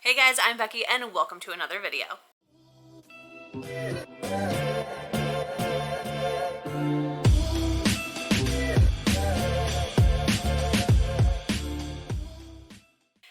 Hey guys, I'm Becky and welcome to another video.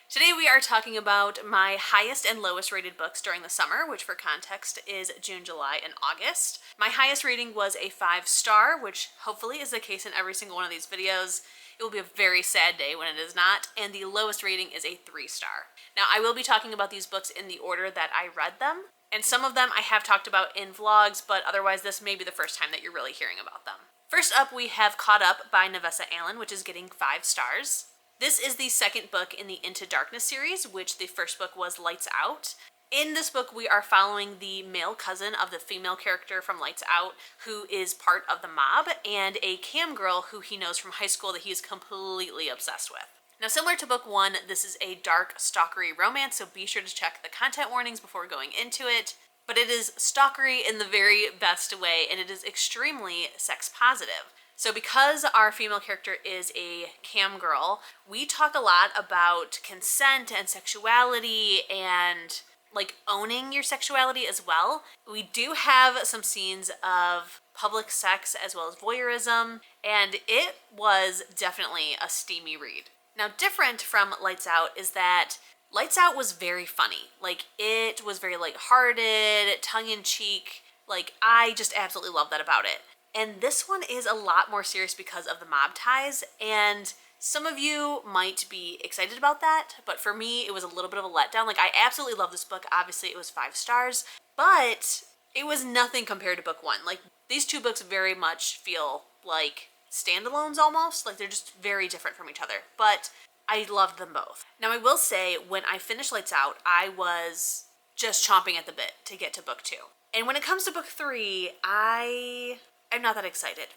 Today we are talking about my highest and lowest rated books during the summer, which for context is June, July, and August. My highest rating was a 5-star, which hopefully is the case in every single one of these videos. It will be a very sad day when it is not, and the lowest rating is a 3-star. Now, I will be talking about these books in the order that I read them, and some of them I have talked about in vlogs, but otherwise this may be the first time that you're really hearing about them. First up, we have Caught Up by Navessa which is getting 5 stars. This is the second book in the Into Darkness series, which the first book was Lights Out. In this book, we are following the male cousin of the female character from Lights Out, who is part of the mob, and a cam girl who he knows from high school that he is completely obsessed with. Now, similar to book 1, this is a dark, stalkery romance, so be sure to check the content warnings before going into it. But it is stalkery in the very best way, and it is extremely sex positive. So because our female character is a cam girl, we talk a lot about consent and sexuality and like owning your sexuality as well. We do have some scenes of public sex as well as voyeurism, and it was definitely a steamy read. Now, different from Lights Out is that Lights Out was very funny. Like, it was very lighthearted, tongue-in-cheek. Like, I just absolutely love that about it. And this one is a lot more serious because of the mob ties, and some of you might be excited about that, but for me, it was a little bit of a letdown. Like, I absolutely love this book. Obviously, it was 5 stars, but it was nothing compared to book 1. Like, these two books very much feel like standalones almost. Like, they're just very different from each other, but I loved them both. Now, I will say, when I finished Lights Out, I was just chomping at the bit to get to book 2. And when it comes to book 3, I'm not that excited.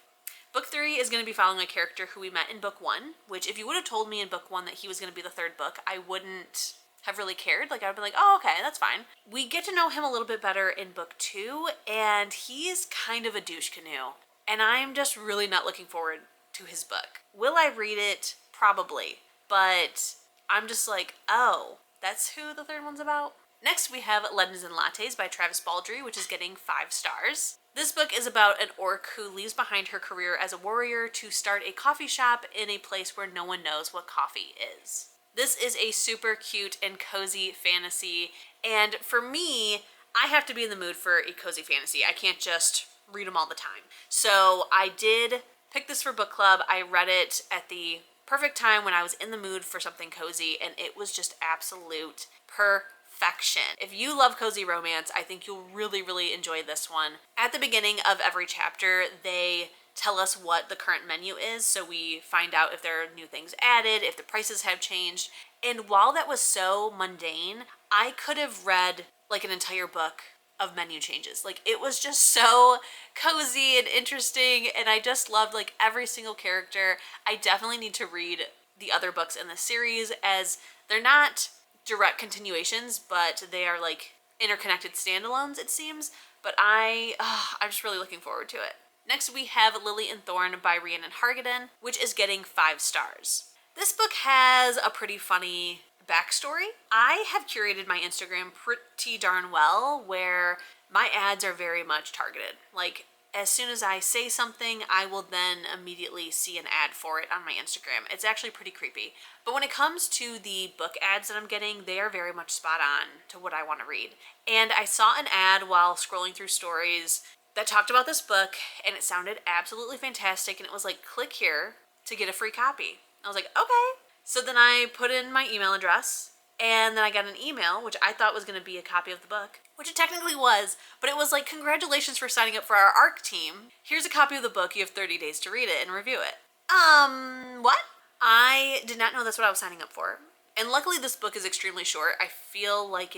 Book 3 is going to be following a character who we met in book 1, which if you would have told me in book 1 that he was going to be the third book, I wouldn't have really cared. Like, I would be like, oh, okay, that's fine. We get to know him a little bit better in book 2, and he is kind of a douche canoe. And I'm just really not looking forward to his book. Will I read it? Probably. But I'm just like, oh, that's who the third one's about? Next, we have Lattes and Lattes by Travis Baldree, which is getting 5 stars. This book is about an orc who leaves behind her career as a warrior to start a coffee shop in a place where no one knows what coffee is. This is a super cute and cozy fantasy, and for me, I have to be in the mood for a cozy fantasy. I can't just read them all the time. So I did pick this for book club. I read it at the perfect time when I was in the mood for something cozy, and it was just absolute perfection. If you love cozy romance, I think you'll really, really enjoy this one. At the beginning of every chapter, they tell us what the current menu is, so we find out if there are new things added, if the prices have changed. And while that was so mundane, I could have read like an entire book of menu changes. Like, it was just so cozy and interesting, and I just loved like every single character. I definitely need to read the other books in the series, as they're not direct continuations, but they are like interconnected standalones, it seems. But I'm just really looking forward to it. Next, we have Lily and Thorne by Rhiannon and Hargadon, which is getting 5 stars. This book has a pretty funny backstory. I have curated my Instagram pretty darn well, where my ads are very much targeted. Like, as soon as I say something, I will then immediately see an ad for it on my Instagram. It's actually pretty creepy. But when it comes to the book ads that I'm getting, they are very much spot on to what I want to read. And I saw an ad while scrolling through stories that talked about this book, and it sounded absolutely fantastic, and it was like, click here to get a free copy. I was like, okay. So then I put in my email address, and then I got an email, which I thought was going to be a copy of the book, which it technically was, but it was like, congratulations for signing up for our ARC team. Here's a copy of the book. You have 30 days to read it and review it. What? I did not know that's what I was signing up for. And luckily this book is extremely short. I feel like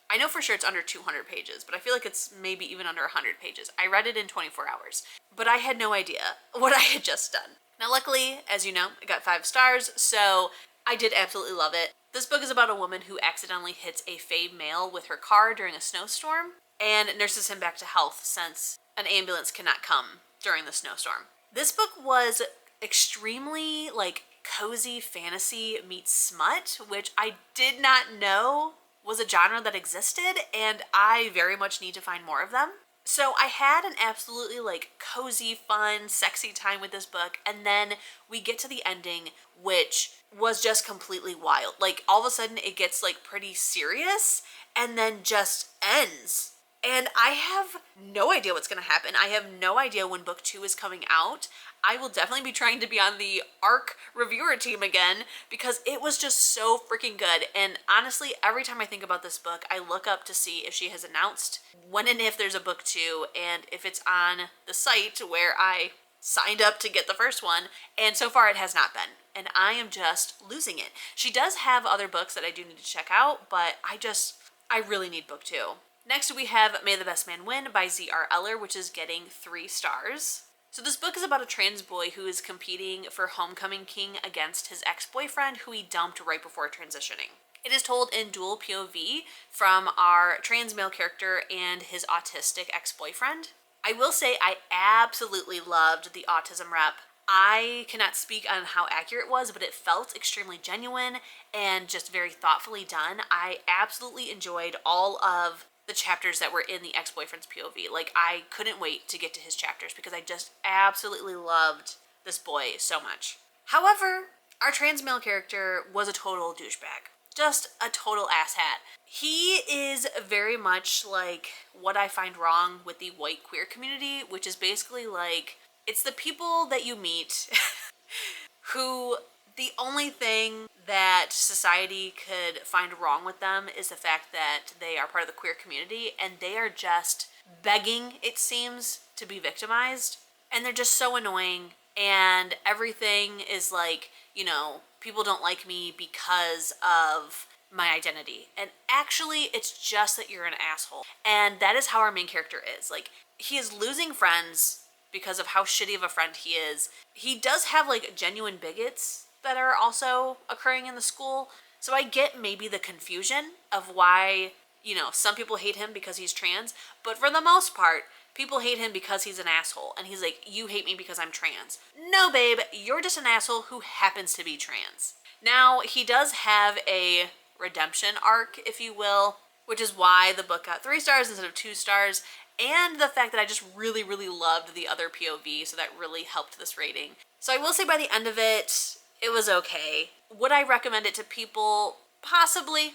I know for sure it's under 200 pages, but I feel like it's maybe even under 100 pages. I read it in 24 hours, but I had no idea what I had just done. Now, luckily, as you know, it got 5 stars, so I did absolutely love it. This book is about a woman who accidentally hits a Fable male with her car during a snowstorm and nurses him back to health since an ambulance cannot come during the snowstorm. This book was extremely like cozy fantasy meets smut, which I did not know was a genre that existed, and I very much need to find more of them. So I had an absolutely like cozy, fun, sexy time with this book, and then we get to the ending, which was just completely wild. Like all of a sudden it gets like pretty serious and then just ends. And I have no idea what's going to happen. I have no idea when book 2 is coming out. I will definitely be trying to be on the ARC reviewer team again because it was just so freaking good. And honestly, every time I think about this book, I look up to see if she has announced when and if there's a book 2 and if it's on the site where I signed up to get the first one. And so far it has not been. And I am just losing it. She does have other books that I do need to check out, but I really need book 2. Next we have May the Best Man Win by Z.R. Ellor, which is getting 3 stars. So this book is about a trans boy who is competing for Homecoming King against his ex-boyfriend who he dumped right before transitioning. It is told in dual POV from our trans male character and his autistic ex-boyfriend. I will say I absolutely loved the autism rep. I cannot speak on how accurate it was, but it felt extremely genuine and just very thoughtfully done. I absolutely enjoyed all of the chapters that were in the ex-boyfriend's POV. Like, I couldn't wait to get to his chapters because I just absolutely loved this boy so much. However, our trans male character was a total douchebag. Just a total asshat. He is very much like what I find wrong with the white queer community, which is basically like, it's the people that you meet who the only thing that society could find wrong with them is the fact that they are part of the queer community and they are just begging, it seems, to be victimized. And they're just so annoying and everything is like, you know, people don't like me because of my identity. And actually, it's just that you're an asshole. And that is how our main character is. Like, he is losing friends because of how shitty of a friend he is. He does have like genuine bigots that are also occurring in the school. So I get maybe the confusion of why, you know, some people hate him because he's trans, but for the most part, people hate him because he's an asshole. And he's like, you hate me because I'm trans. No, babe, you're just an asshole who happens to be trans. Now, he does have a redemption arc, if you will, which is why the book got 3 stars instead of 2 stars. And the fact that I just really, really loved the other POV, so that really helped this rating. So I will say by the end of it, it was okay. Would I recommend it to people? Possibly.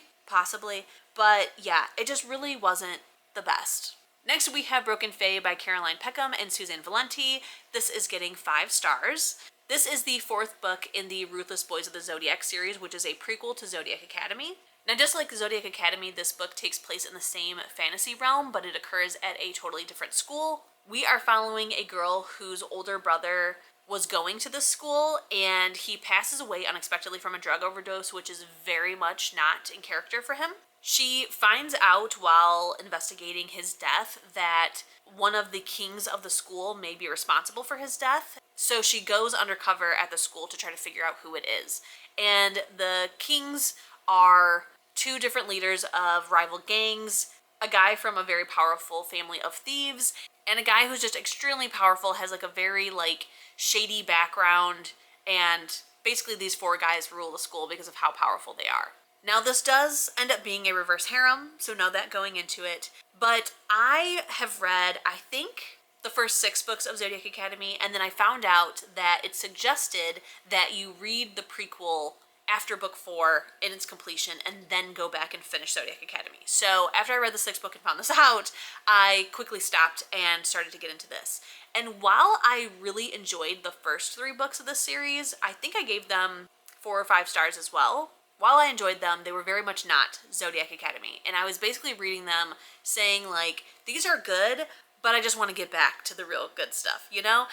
But yeah, it just really wasn't the best. Next we have Broken Fae by Caroline Peckham and Susanne Valenti. This is getting 5 stars. This is the 4th book in the Ruthless Boys of the Zodiac series, which is a prequel to Zodiac Academy. Now, just like Zodiac Academy, this book takes place in the same fantasy realm, but it occurs at a totally different school. We are following a girl whose older brother was going to this school, and he passes away unexpectedly from a drug overdose, which is very much not in character for him. She finds out while investigating his death that one of the kings of the school may be responsible for his death, so she goes undercover at the school to try to figure out who it is. And the kings are 2 different leaders of rival gangs, a guy from a very powerful family of thieves, and a guy who's just extremely powerful, has like a very like shady background, and basically these 4 guys rule the school because of how powerful they are. Now this does end up being a reverse harem, so know that going into it, but I have read, I think, the first 6 books of Zodiac Academy, and then I found out that it suggested that you read the prequel after book 4 in its completion and then go back and finish Zodiac Academy. So after I read the 6th book and found this out, I quickly stopped and started to get into this. And while I really enjoyed the first 3 books of this series, I think I gave them 4 or 5 stars as well. While I enjoyed them, they were very much not Zodiac Academy. And I was basically reading them saying like, these are good, but I just want to get back to the real good stuff, you know?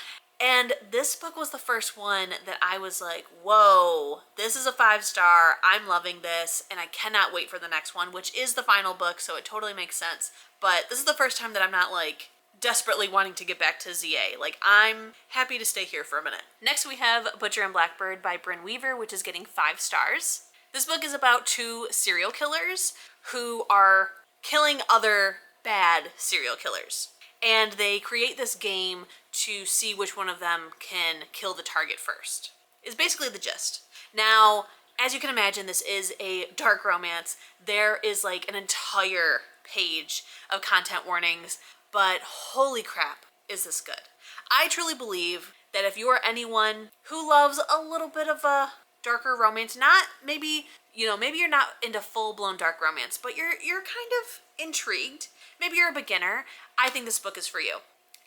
And this book was the first one that I was like, whoa, this is a 5-star, I'm loving this, and I cannot wait for the next one, which is the final book, so it totally makes sense. But this is the first time that I'm not like desperately wanting to get back to ZA. Like, I'm happy to stay here for a minute. Next we have Butcher and Blackbird by Brynne Weaver, which is getting 5 stars. This book is about 2 serial killers who are killing other bad serial killers. And they create this game to see which one of them can kill the target first. Is basically the gist. Now, as you can imagine, this is a dark romance. There is like an entire page of content warnings, but holy crap, is this good. I truly believe that if you are anyone who loves a little bit of a darker romance, not maybe, you know, maybe you're not into full-blown dark romance, but you're kind of intrigued, maybe you're a beginner, I think this book is for you.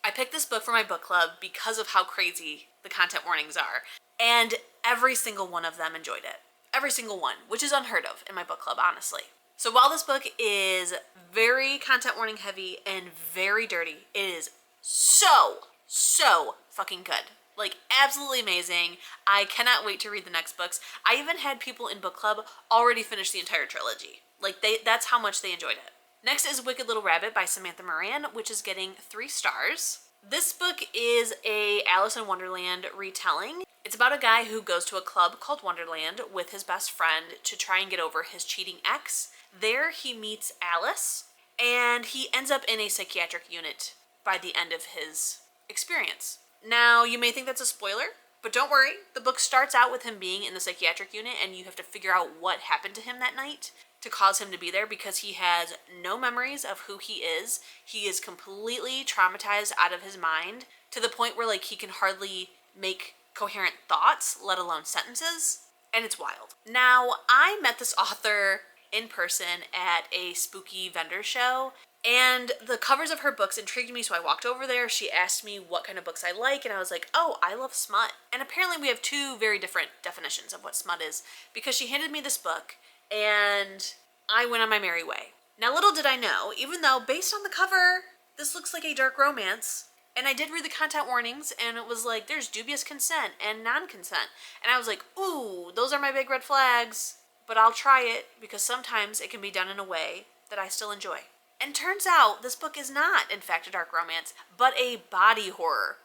I picked this book for my book club because of how crazy the content warnings are, and every single one of them enjoyed it. Every single one, which is unheard of in my book club, honestly. So while this book is very content warning heavy and very dirty, it is so fucking good. Like, absolutely amazing. I cannot wait to read the next books. I even had people in book club already finish the entire trilogy. Like, that's how much they enjoyed it. Next is Wicked Little Rabbit by Samantha Moran, which is getting 3 stars. This book is a Alice in Wonderland retelling. It's about a guy who goes to a club called Wonderland with his best friend to try and get over his cheating ex. There he meets Alice, and he ends up in a psychiatric unit by the end of his experience. Now, you may think that's a spoiler, but don't worry. The book starts out with him being in the psychiatric unit, and you have to figure out what happened to him that night to cause him to be there, because he has no memories of who he is. He is completely traumatized out of his mind to the point where, like, he can hardly make coherent thoughts, let alone sentences, and it's wild. Now, I met this author in person at a spooky vendor show, and the covers of her books intrigued me, so I walked over there. She asked me what kind of books I like, and I was like, oh, I love smut. And apparently we have 2 very different definitions of what smut is, because she handed me this book, and I went on my merry way. Now, little did I know, even though based on the cover, this looks like a dark romance, and I did read the content warnings, and it was like, there's dubious consent and non-consent. And I was like, ooh, those are my big red flags, but I'll try it, because sometimes it can be done in a way that I still enjoy. And turns out this book is not, in fact, a dark romance, but a body horror.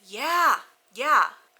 Yeah,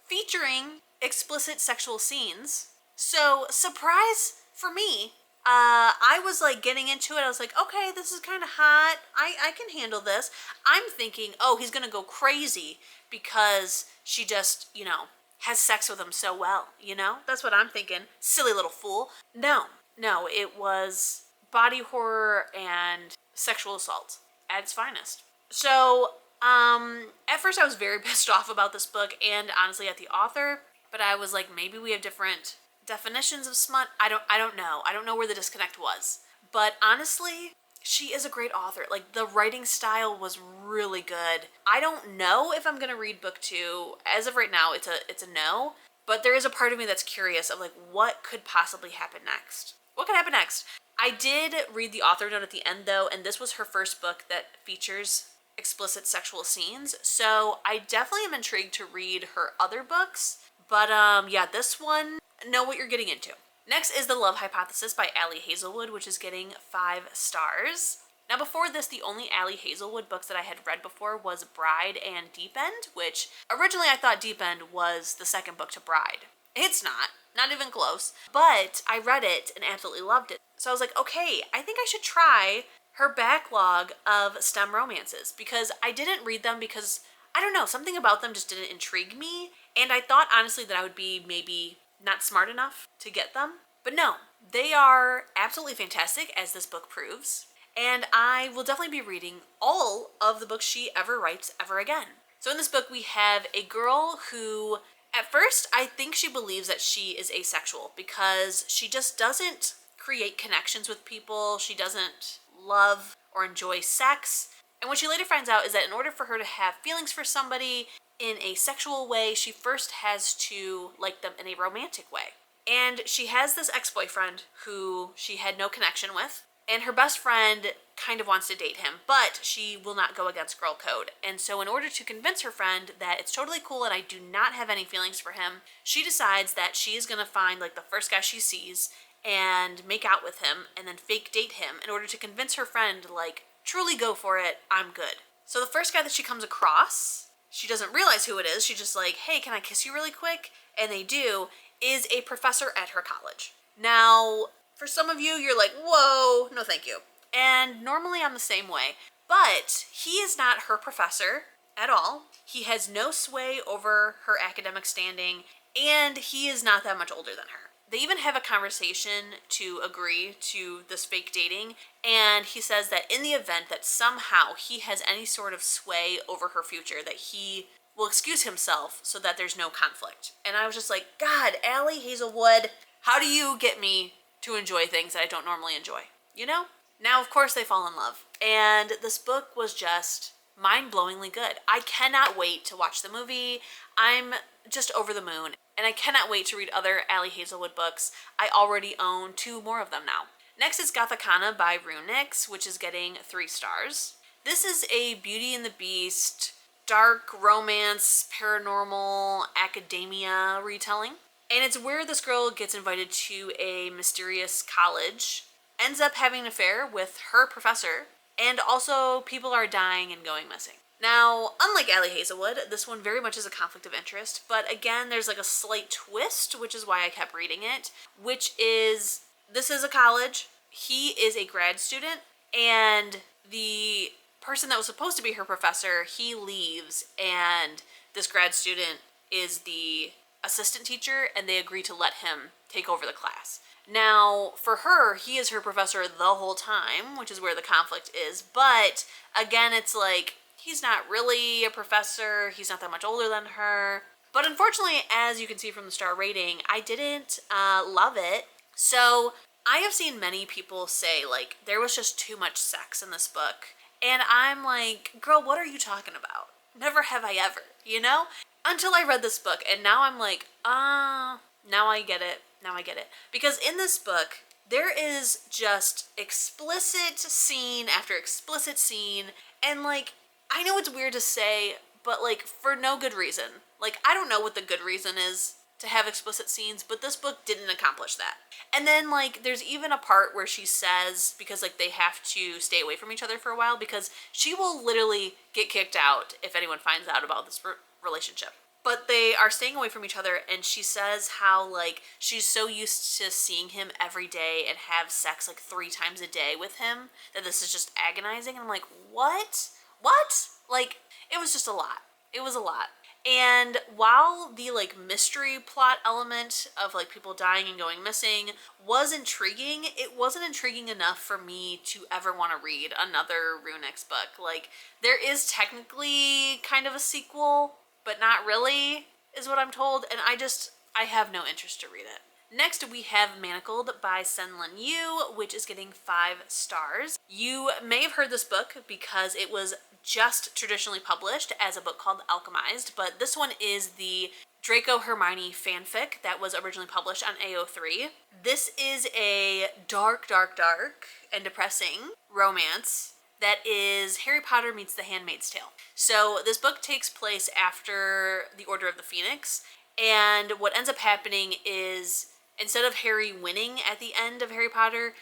featuring explicit sexual scenes. So, surprise for me, I was like getting into it. I was like, okay, this is kind of hot. I can handle this. I'm thinking, oh, he's gonna go crazy because she just, you know, has sex with him so well, you know? That's what I'm thinking. Silly little fool. No, it was body horror and sexual assault at its finest. So, at first I was very pissed off about this book and honestly at the author, but I was like, maybe we have different definitions of smut. I don't know. I don't know where the disconnect was. But honestly, she is a great author. Like, the writing style was really good. I don't know if I'm gonna read book 2. As of right now, it's a no. But there is a part of me that's curious of like, what could possibly happen next? What could happen next? I did read the author note at the end though, and this was her first book that features explicit sexual scenes. So I definitely am intrigued to read her other books. But yeah, this one, know what you're getting into. Next is The Love Hypothesis by Hazelwood, which is getting 5 stars. Now before this, the only Hazelwood books that I had read before was Bride and Deep End, which originally I thought Deep End was the second book to Bride. It's not even close, but I read it and absolutely loved it. So I was like, okay, I think I should try her backlog of STEM romances, because I didn't read them because, I don't know, something about them just didn't intrigue me, and I thought honestly that I would be maybe not smart enough to get them. But no, they are absolutely fantastic, as this book proves, and I will definitely be reading all of the books she ever writes ever again. So in this book we have a girl who, at first, I think she believes that she is asexual because she just doesn't create connections with people. She doesn't love or enjoy sex. And what she later finds out is that in order for her to have feelings for somebody in a sexual way, she first has to like them in a romantic way. And she has this ex-boyfriend who she had no connection with, and her best friend kind of wants to date him, but she will not go against girl code. And so in order to convince her friend that it's totally cool and I do not have any feelings for him, she decides that she is gonna find like the first guy she sees and make out with him and then fake date him in order to convince her friend, like, truly go for it, I'm good. So the first guy that she comes across, she doesn't realize who it is, she's just like, hey, can I kiss you really quick? And they do, is a professor at her college. Now, for some of you, you're like, whoa, no thank you. And normally I'm the same way, but he is not her professor at all. He has no sway over her academic standing, and he is not that much older than her. they even have a conversation to agree to this fake dating, and he says that in the event that somehow he has any sort of sway over her future, that he will excuse himself so that there's no conflict. And I was just like, God, Allie Hazelwood, how do you get me to enjoy things that I don't normally enjoy? You know? Now, of course, they fall in love. And this book was just mind-blowingly good. I cannot wait to watch the movie. I'm just over the moon. And I cannot wait to read other Allie Hazelwood books. I already own 2 more of them now. Next is Gothikana by RuNyx, which is getting 3 stars. This is a Beauty and the Beast, dark romance, paranormal, academia retelling. And it's where this girl gets invited to a mysterious college, ends up having an affair with her professor, and also people are dying and going missing. Now, unlike Allie Hazelwood, this one very much is a conflict of interest, but again, there's like a slight twist, which is why I kept reading it, which is, this is a college, he is a grad student, and the person that was supposed to be her professor, he leaves, and this grad student is the assistant teacher, and they agree to let him take over the class. Now, for her, he is her professor the whole time, which is where the conflict is, but again, it's like, he's not really a professor, he's not that much older than her. But unfortunately, as you can see from the star rating, I didn't love it. So I have seen many people say, like, there was just too much sex in this book. And I'm like, girl, what are you talking about? Never have I ever, you know? Until I read this book, and now I'm like, now I get it. Now I get it. Because in this book, there is just explicit scene after explicit scene, and like, I know it's weird to say, but like, for no good reason. Like, I don't know what the good reason is to have explicit scenes, but this book didn't accomplish that. And then like, there's even a part where she says, because like they have to stay away from each other for a while, because she will literally get kicked out if anyone finds out about this relationship. But they are staying away from each other, and she says how like she's so used to seeing him every day and have sex like 3 times a day with him that this is just agonizing. And I'm like, what? What? Like, it was just a lot. It was a lot. And while the like mystery plot element of like people dying and going missing was intriguing, it wasn't intriguing enough for me to ever want to read another RuNyx book. Like, there is technically kind of a sequel, but not really, is what I'm told, and I have no interest to read it. Next, we have Manacled by SenLinYu, which is getting 5 stars. You may have heard this book because it was just traditionally published as a book called Alchemized, but this one is the Draco Hermione fanfic that was originally published on AO3. This is a dark, dark, dark, and depressing romance that is Harry Potter meets The Handmaid's Tale. So this book takes place after the Order of the Phoenix, and what ends up happening is, instead of Harry winning at the end of Harry Potter,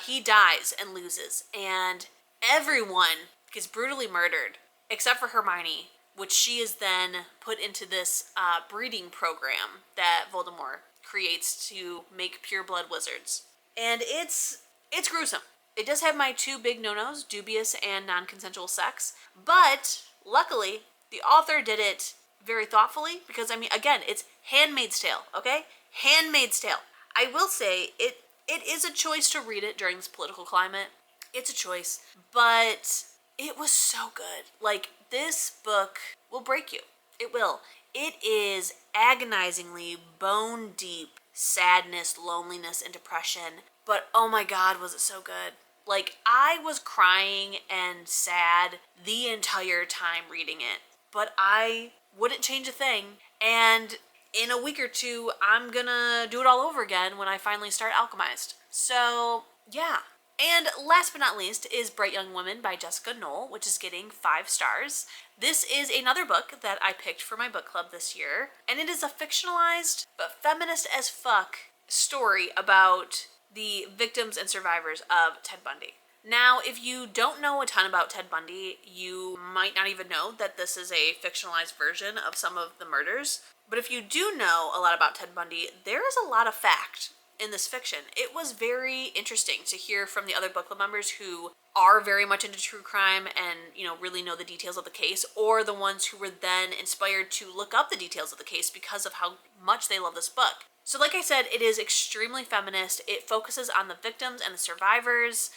he dies and loses, and everyone gets brutally murdered, except for Hermione, which she is then put into this breeding program that Voldemort creates to make pureblood wizards. And it's gruesome. It does have my 2 big no-nos, dubious and non-consensual sex, but luckily the author did it very thoughtfully, because I mean, again, it's Handmaid's Tale, okay? Handmaid's Tale. I will say it is a choice to read it during this political climate. It's a choice, but it was so good. Like, this book will break you. It will. It is agonizingly bone deep sadness, loneliness, and depression, but oh my God, was it so good. Like, I was crying and sad the entire time reading it, but I wouldn't change a thing. And in a week or 2, I'm gonna do it all over again when I finally start Alchemized. So, yeah. And last but not least is Bright Young Women by Jessica Knoll, which is getting 5 stars. This is another book that I picked for my book club this year, and it is a fictionalized but feminist as fuck story about the victims and survivors of Ted Bundy. Now, if you don't know a ton about Ted Bundy, you might not even know that this is a fictionalized version of some of the murders. But if you do know a lot about Ted Bundy, there is a lot of fact in this fiction. It was very interesting to hear from the other book club members who are very much into true crime and, you know, really know the details of the case, or the ones who were then inspired to look up the details of the case because of how much they love this book. So like I said, it is extremely feminist. It focuses on the victims and the survivors.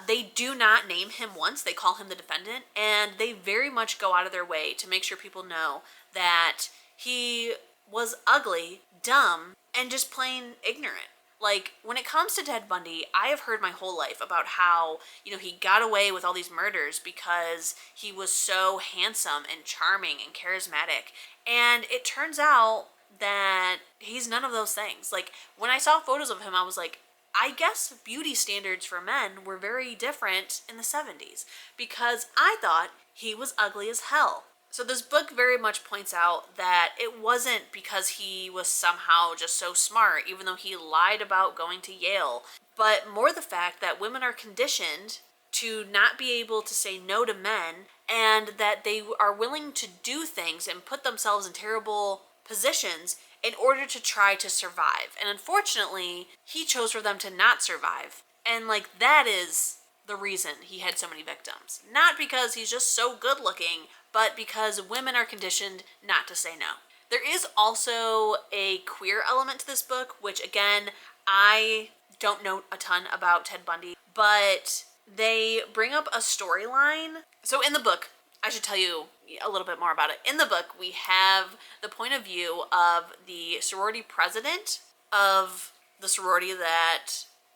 They do not name him once. They call him the defendant, and they very much go out of their way to make sure people know that he was ugly, dumb, and just plain ignorant. Like, when it comes to Ted Bundy, I have heard my whole life about how, he got away with all these murders because he was so handsome and charming and charismatic. And it turns out that he's none of those things. Like, when I saw photos of him, I was like, I guess beauty standards for men were very different in the 70s because I thought he was ugly as hell. So this book very much points out that it wasn't because he was somehow just so smart, even though he lied about going to Yale, but more the fact that women are conditioned to not be able to say no to men, and that they are willing to do things and put themselves in terrible positions in order to try to survive. And unfortunately, he chose for them to not survive. And that is the reason he had so many victims. Not because he's just so good looking, but because women are conditioned not to say no. There is also a queer element to this book, which again, I don't know a ton about Ted Bundy, but they bring up a storyline. So in the book, I should tell you a little bit more about it. In the book, we have the point of view of the sorority president of the sorority that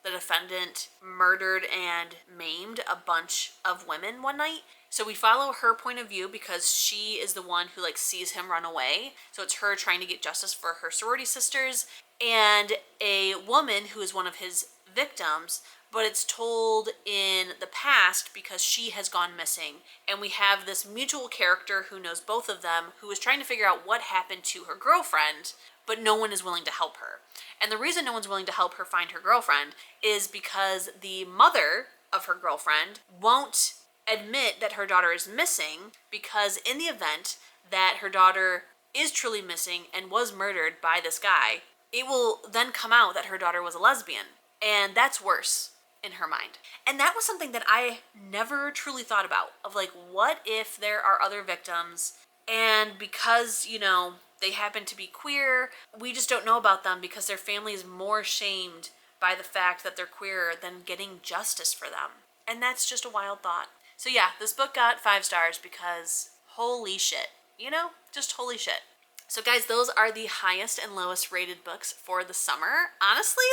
the defendant murdered and maimed a bunch of women one night. So we follow her point of view because she is the one who sees him run away. So it's her trying to get justice for her sorority sisters, and a woman who is one of his victims, but it's told in the past because she has gone missing. And we have this mutual character who knows both of them, who is trying to figure out what happened to her girlfriend, but no one is willing to help her. And the reason no one's willing to help her find her girlfriend is because the mother of her girlfriend won't admit that her daughter is missing, because in the event that her daughter is truly missing and was murdered by this guy, it will then come out that her daughter was a lesbian. And that's worse in her mind. And that was something that I never truly thought about, of what if there are other victims, and because, they happen to be queer, we just don't know about them because their family is more shamed by the fact that they're queer than getting justice for them. And that's just a wild thought. So yeah, this book got 5 stars because holy shit, just holy shit. So guys, those are the highest and lowest rated books for the summer. Honestly,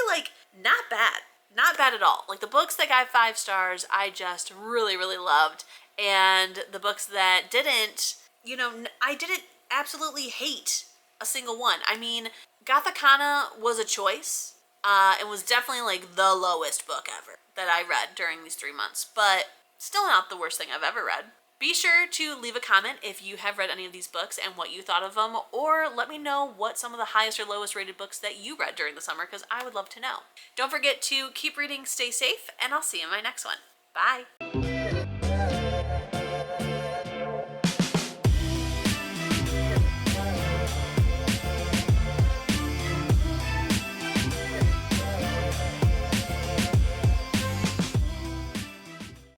not bad. Not bad at all. The books that got 5 stars, I just really, really loved. And the books that didn't, I didn't absolutely hate a single one. I mean, Gothikana was a choice. It was definitely the lowest book ever that I read during these 3 months, but still not the worst thing I've ever read. Be sure to leave a comment if you have read any of these books and what you thought of them, or let me know what some of the highest or lowest rated books that you read during the summer, because I would love to know. Don't forget to keep reading, stay safe, and I'll see you in my next one. Bye!